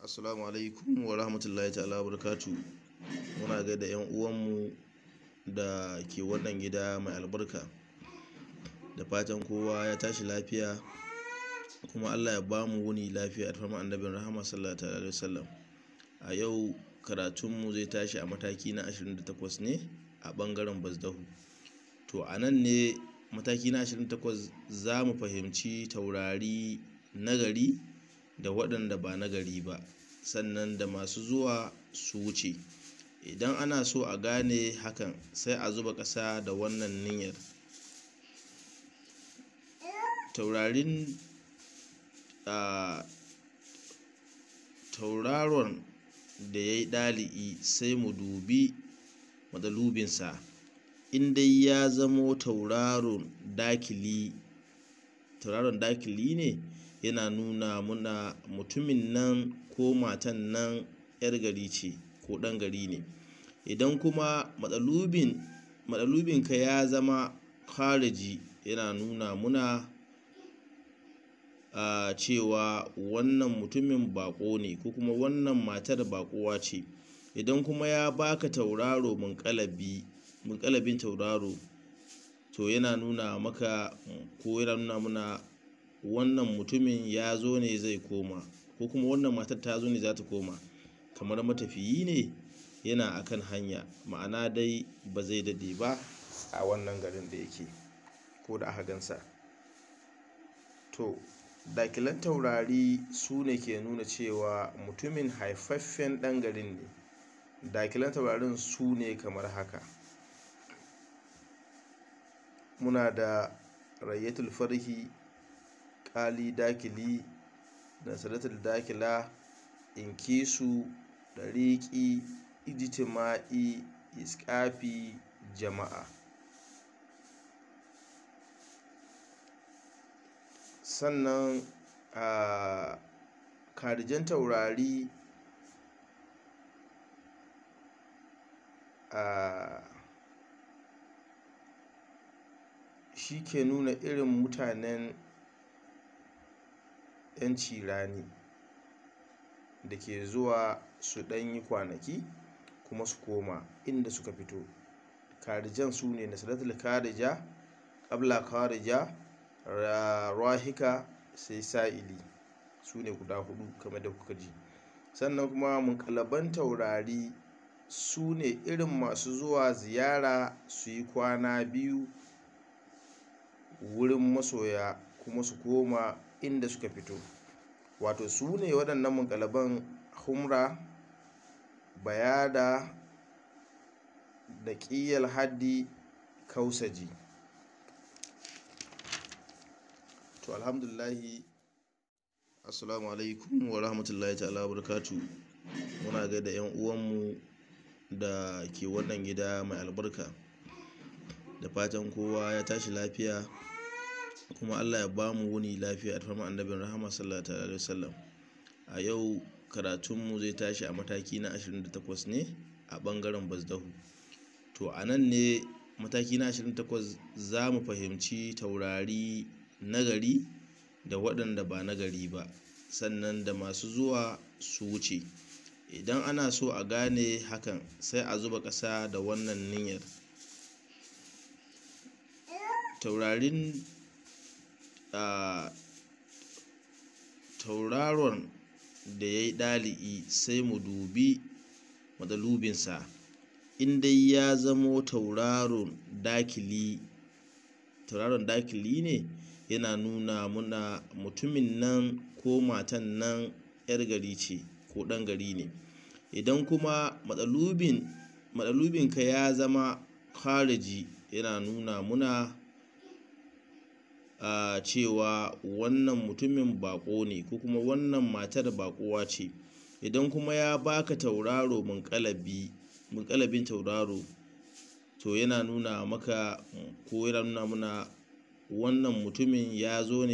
Assalamu alaikum wa rahmatullahi ta'ala wa barakatu. Muna gaida 'yan uwanmu da ke wannan gida mai albarka. Da fatan kowa ya tashi lafiya, kuma Allah ya bamu wuni lafiya a farman annabin rahama sallallahu alaihi wasallam. A yau karatunmu zai tashi a mataki na 28 ne a ɓangaren Bazdahu. To a nan ne mataki na 28 za mu fahimci taurari nagari da waɗanda ba nagari ba, sannan da masu zuwa su wuce. Idan ana so a gane hakan, sai a zuba ƙasa da wannan niyyar. Tauraron da ya yi ɗali'i sai mu dubi matsalubinsa. In dai ya zamo tauraron dakili ne, yana nuna muna mutumin nan ko matan nan 'yar gari ce ko ɗan gari ne. Idan kuma matsalubinka ya zama khariji, yana nuna muna cewa wannan mutumin baƙo ne ko kuma wannan matar baƙuwa ce. Idan kuma ya baka tauraro munƙalabin tauraro, to yana nuna maka ko yana nuna muna wannan mutumin ya zo ne zai koma, ko kuma wannan matar ta zo ne za ta koma. Kamar matafiyi ne yana akan hanya, ma'ana dai ba zai daɗe ba a wannan garin da yake ko da aka gansa. To dakilan taurari su ne ke nuna cewa mutumin haifaffen ɗan garin ne. Dakilan taurarin su ne kamar haka: muna da rayyatul farhi, ƙali dakili, nasaratul dakila, inkisu, ɗariƙi, ijtima'i, isƙafi, jama'a. Sannan karijan taurari shi ke nuna irin mutanen 'yan cirani da ke zuwa su ɗan yi kwanaki kuma su koma inda suka fito. Karijan su ne nasaratul karija, ƙabla karija, rahika, sai sa'ili. Su ne guda hudu kamar da kuka ji. Sannan kuma munƙalaban taurari su ne irin masu zuwa ziyara su yi kwana biyu wurin masoya kuma su koma inda suka fito. Wato su ne waɗannan munƙalaban: humra, bayada, da ƙiyal haddi, kausaji. To alhamdulillahi, assalamu alaikum wa rahmatullahi ta'ala wa barakatu. Muna gaida 'yan uwanmu da ke wannan gida mai albarka. Da fatan kowa ya tashi lafiya, kuma Allah ya bamu wuni lafiya a farman annabin rahama sallallahu alaihi wasallam. A yau karatunmu zai tashi a mataki na 28 ne a ɓangaren Bazdahu. To a nan ne mataki na 28 za mu fahimci taurari nagari da waɗanda ba nagari ba, sannan da masu zuwa su wuce. Idan ana so a gane hakan, sai a zuba ƙasa da wannan niyyar. Tauraron da ya yi ɗali'i sai mu dubi matsalubinsa. In dai ya zamo tauraron dakili ne, yana nuna muna mutumin nan ko matan nan 'yar gari ce ko ɗan gari ne. Idan kuma matsalubinka ya zama khariji, yana nuna muna cewa wannan mutumin baƙo ne ko kuma wannan matar baƙuwa ce. Idan kuma ya baka tauraro munƙalabin tauraro, to yana nuna maka ko yana nuna muna wannan mutumin ya zo ne